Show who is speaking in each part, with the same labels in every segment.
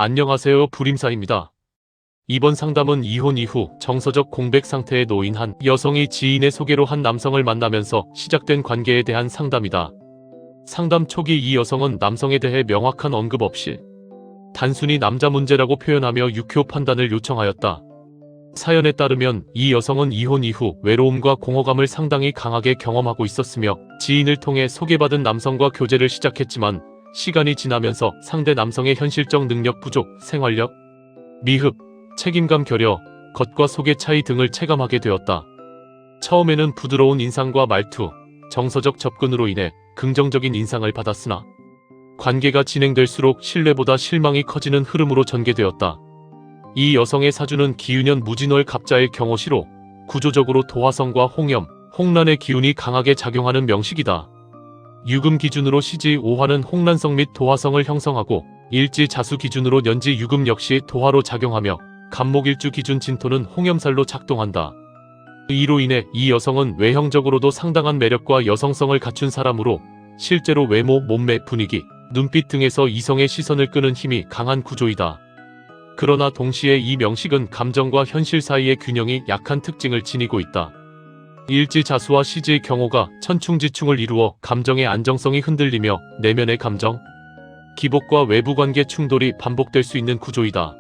Speaker 1: 안녕하세요, 불임사입니다. 이번 상담은 이혼 이후 정서적 공백 상태에 놓인 한 여성이 지인의 소개로 한 남성을 만나면서 시작된 관계에 대한 상담이다. 상담 초기 이 여성은 남성에 대해 명확한 언급 없이 단순히 남자 문제라고 표현하며 유효 판단을 요청하였다. 사연에 따르면 이 여성은 이혼 이후 외로움과 공허감을 상당히 강하게 경험하고 있었으며 지인을 통해 소개받은 남성과 교제를 시작했지만 시간이 지나면서 상대 남성의 현실적 능력 부족, 생활력, 미흡, 책임감 결여, 겉과 속의 차이 등을 체감하게 되었다. 처음에는 부드러운 인상과 말투, 정서적 접근으로 인해 긍정적인 인상을 받았으나 관계가 진행될수록 신뢰보다 실망이 커지는 흐름으로 전개되었다. 이 여성의 사주는 기운년 무진월 갑자의 경호시로 구조적으로 도화성과 홍염, 홍란의 기운이 강하게 작용하는 명식이다. 유금 기준으로 시지 오화는 홍란성 및 도화성을 형성하고 일지 자수 기준으로 년지 유금 역시 도화로 작용하며 간목일주 기준 진토는 홍염살로 작동한다. 이로 인해 이 여성은 외형적으로도 상당한 매력과 여성성을 갖춘 사람으로 실제로 외모, 몸매, 분위기, 눈빛 등에서 이성의 시선을 끄는 힘이 강한 구조이다. 그러나 동시에 이 명식은 감정과 현실 사이의 균형이 약한 특징을 지니고 있다. 일지 자수와 시지의 경호가 천충지충을 이루어 감정의 안정성이 흔들리며 내면의 감정, 기복과 외부 관계 충돌이 반복될 수 있는 구조이다.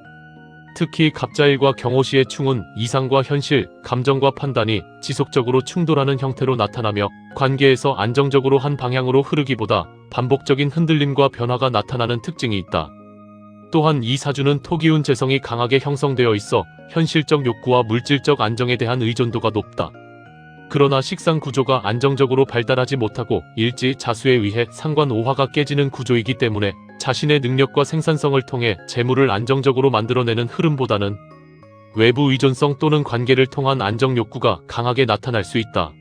Speaker 1: 특히 갑자일과 경호시의 충은 이상과 현실, 감정과 판단이 지속적으로 충돌하는 형태로 나타나며 관계에서 안정적으로 한 방향으로 흐르기보다 반복적인 흔들림과 변화가 나타나는 특징이 있다. 또한 이 사주는 토기운 재성이 강하게 형성되어 있어 현실적 욕구와 물질적 안정에 대한 의존도가 높다. 그러나 식상 구조가 안정적으로 발달하지 못하고 일지 자수에 의해 상관 오화가 깨지는 구조이기 때문에 자신의 능력과 생산성을 통해 재물을 안정적으로 만들어내는 흐름보다는 외부 의존성 또는 관계를 통한 안정 욕구가 강하게 나타날 수 있다.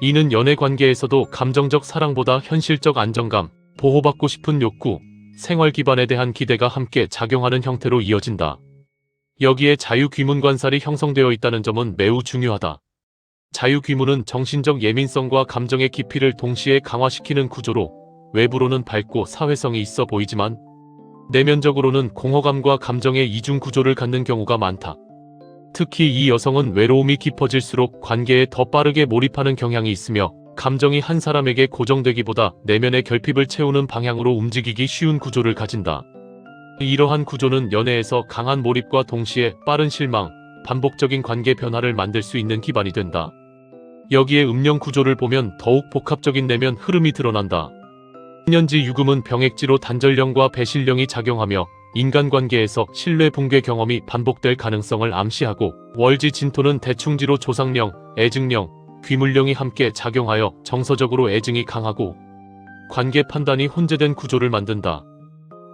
Speaker 1: 이는 연애 관계에서도 감정적 사랑보다 현실적 안정감, 보호받고 싶은 욕구, 생활 기반에 대한 기대가 함께 작용하는 형태로 이어진다. 여기에 자유귀문관살이 형성되어 있다는 점은 매우 중요하다. 자유귀문은 정신적 예민성과 감정의 깊이를 동시에 강화시키는 구조로 외부로는 밝고 사회성이 있어 보이지만 내면적으로는 공허감과 감정의 이중 구조를 갖는 경우가 많다. 특히 이 여성은 외로움이 깊어질수록 관계에 더 빠르게 몰입하는 경향이 있으며 감정이 한 사람에게 고정되기보다 내면의 결핍을 채우는 방향으로 움직이기 쉬운 구조를 가진다. 이러한 구조는 연애에서 강한 몰입과 동시에 빠른 실망, 반복적인 관계 변화를 만들 수 있는 기반이 된다. 여기에 음령 구조를 보면 더욱 복합적인 내면 흐름이 드러난다. 년지 유금은 병액지로 단절령과 배신령이 작용하며 인간관계에서 신뢰 붕괴 경험이 반복될 가능성을 암시하고 월지 진토는 대충지로 조상령, 애증령, 귀물령이 함께 작용하여 정서적으로 애증이 강하고 관계 판단이 혼재된 구조를 만든다.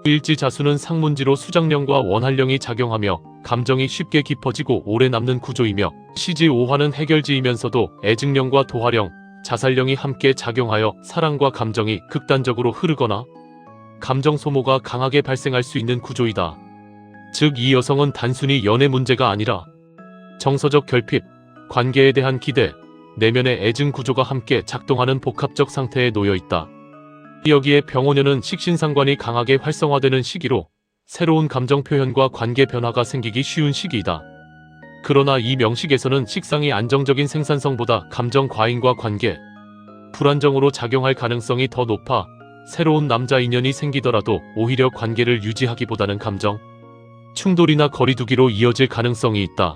Speaker 1: 일지 자수는 상문지로 수장령과 원한령이 작용하며 감정이 쉽게 깊어지고 오래 남는 구조이며 시지 오화는 해결지이면서도 애증령과 도화령, 자살령이 함께 작용하여 사랑과 감정이 극단적으로 흐르거나 감정 소모가 강하게 발생할 수 있는 구조이다. 즉 이 여성은 단순히 연애 문제가 아니라 정서적 결핍, 관계에 대한 기대, 내면의 애증 구조가 함께 작동하는 복합적 상태에 놓여 있다. 여기에 병오년은 식신상관이 강하게 활성화되는 시기로 새로운 감정 표현과 관계 변화가 생기기 쉬운 시기이다. 그러나 이 명식에서는 식상이 안정적인 생산성보다 감정 과잉과 관계, 불안정으로 작용할 가능성이 더 높아 새로운 남자 인연이 생기더라도 오히려 관계를 유지하기보다는 감정, 충돌이나 거리두기로 이어질 가능성이 있다.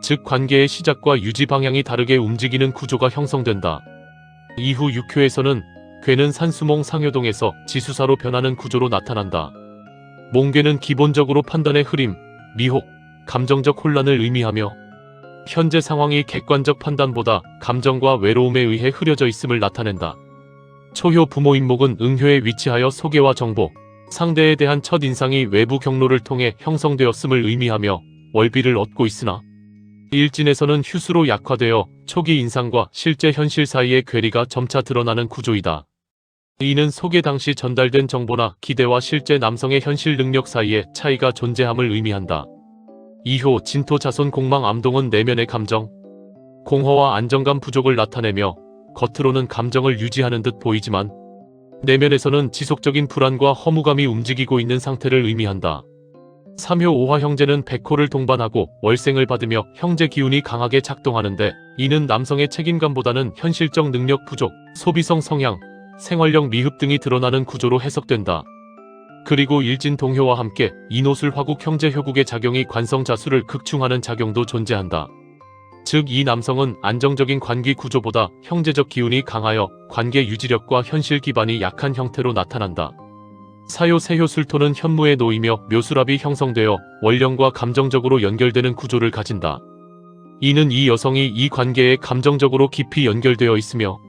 Speaker 1: 즉 관계의 시작과 유지 방향이 다르게 움직이는 구조가 형성된다. 이후 6회에서는 괴는 산수몽 상효동에서 지수사로 변하는 구조로 나타난다. 몽괴는 기본적으로 판단의 흐림, 미혹, 감정적 혼란을 의미하며 현재 상황이 객관적 판단보다 감정과 외로움에 의해 흐려져 있음을 나타낸다. 초효 부모인목은 응효에 위치하여 소개와 정보, 상대에 대한 첫인상이 외부 경로를 통해 형성되었음을 의미하며 월비를 얻고 있으나 일진에서는 휴수로 약화되어 초기 인상과 실제 현실 사이의 괴리가 점차 드러나는 구조이다. 이는 소개 당시 전달된 정보나 기대와 실제 남성의 현실 능력 사이의 차이가 존재함을 의미한다. 2호 진토 자손 공망 암동은 내면의 감정, 공허와 안정감 부족을 나타내며 겉으로는 감정을 유지하는 듯 보이지만 내면에서는 지속적인 불안과 허무감이 움직이고 있는 상태를 의미한다. 3효 5화 형제는 백호를 동반하고 월생을 받으며 형제 기운이 강하게 작동하는데, 이는 남성의 책임감보다는 현실적 능력 부족, 소비성 성향, 생활력 미흡 등이 드러나는 구조로 해석된다. 그리고 일진 동효와 함께 이노술 화국 형제 효국의 작용이 관성자수를 극충하는 작용도 존재한다. 즉 이 남성은 안정적인 관계 구조보다 형제적 기운이 강하여 관계 유지력과 현실 기반이 약한 형태로 나타난다. 사효 세효 술토는 현무에 놓이며 묘술합이 형성되어 원령과 감정적으로 연결되는 구조를 가진다. 이는 이 여성이 이 관계에 감정적으로 깊이 연결되어 있으며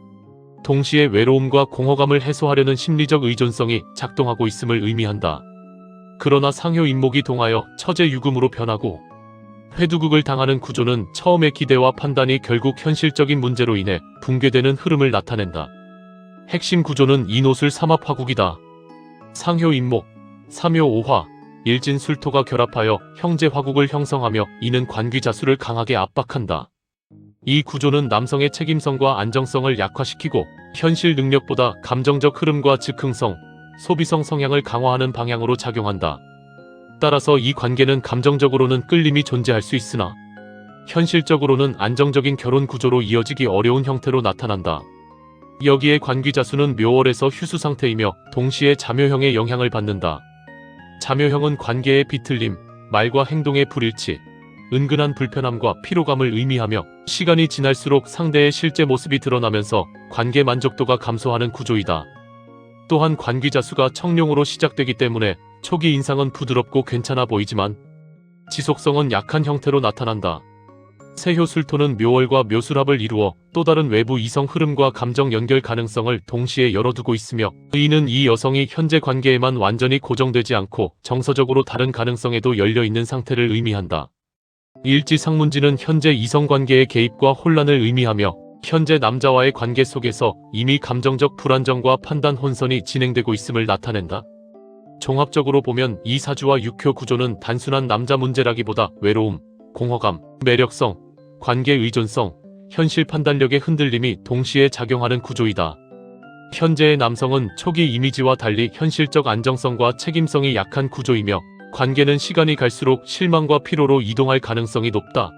Speaker 1: 동시에 외로움과 공허감을 해소하려는 심리적 의존성이 작동하고 있음을 의미한다. 그러나 상효 인목이 동하여 처제 유금으로 변하고 회두극을 당하는 구조는 처음의 기대와 판단이 결국 현실적인 문제로 인해 붕괴되는 흐름을 나타낸다. 핵심 구조는 이노술 삼합화국이다. 상효 인목, 삼효 오화, 일진 술토가 결합하여 형제 화국을 형성하며 이는 관귀자수를 강하게 압박한다. 이 구조는 남성의 책임성과 안정성을 약화시키고 현실 능력보다 감정적 흐름과 즉흥성, 소비성 성향을 강화하는 방향으로 작용한다. 따라서 이 관계는 감정적으로는 끌림이 존재할 수 있으나 현실적으로는 안정적인 결혼 구조로 이어지기 어려운 형태로 나타난다. 여기에 관귀자수는 묘월에서 휴수 상태이며 동시에 자묘형의 영향을 받는다. 자묘형은 관계의 비틀림, 말과 행동의 불일치, 은근한 불편함과 피로감을 의미하며 시간이 지날수록 상대의 실제 모습이 드러나면서 관계 만족도가 감소하는 구조이다. 또한 관귀자수가 청룡으로 시작되기 때문에 초기 인상은 부드럽고 괜찮아 보이지만 지속성은 약한 형태로 나타난다. 세효술토는 묘월과 묘술합을 이루어 또 다른 외부 이성 흐름과 감정 연결 가능성을 동시에 열어두고 있으며, 이는 이 여성이 현재 관계에만 완전히 고정되지 않고 정서적으로 다른 가능성에도 열려있는 상태를 의미한다. 일지상문지는 현재 이성관계의 개입과 혼란을 의미하며 현재 남자와의 관계 속에서 이미 감정적 불안정과 판단 혼선이 진행되고 있음을 나타낸다. 종합적으로 보면 이 사주와 육효 구조는 단순한 남자 문제라기보다 외로움, 공허감, 매력성, 관계 의존성, 현실 판단력의 흔들림이 동시에 작용하는 구조이다. 현재의 남성은 초기 이미지와 달리 현실적 안정성과 책임성이 약한 구조이며 관계는 시간이 갈수록 실망과 피로로 이동할 가능성이 높다.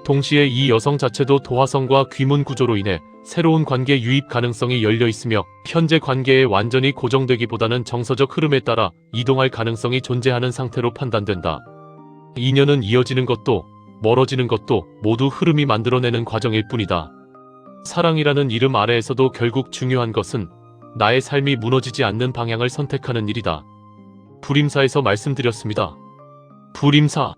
Speaker 1: 동시에 이 여성 자체도 도화성과 귀문 구조로 인해 새로운 관계 유입 가능성이 열려 있으며 현재 관계에 완전히 고정되기보다는 정서적 흐름에 따라 이동할 가능성이 존재하는 상태로 판단된다. 인연은 이어지는 것도 멀어지는 것도 모두 흐름이 만들어내는 과정일 뿐이다. 사랑이라는 이름 아래에서도 결국 중요한 것은 나의 삶이 무너지지 않는 방향을 선택하는 일이다. 불임사에서 말씀드렸습니다. 불임사.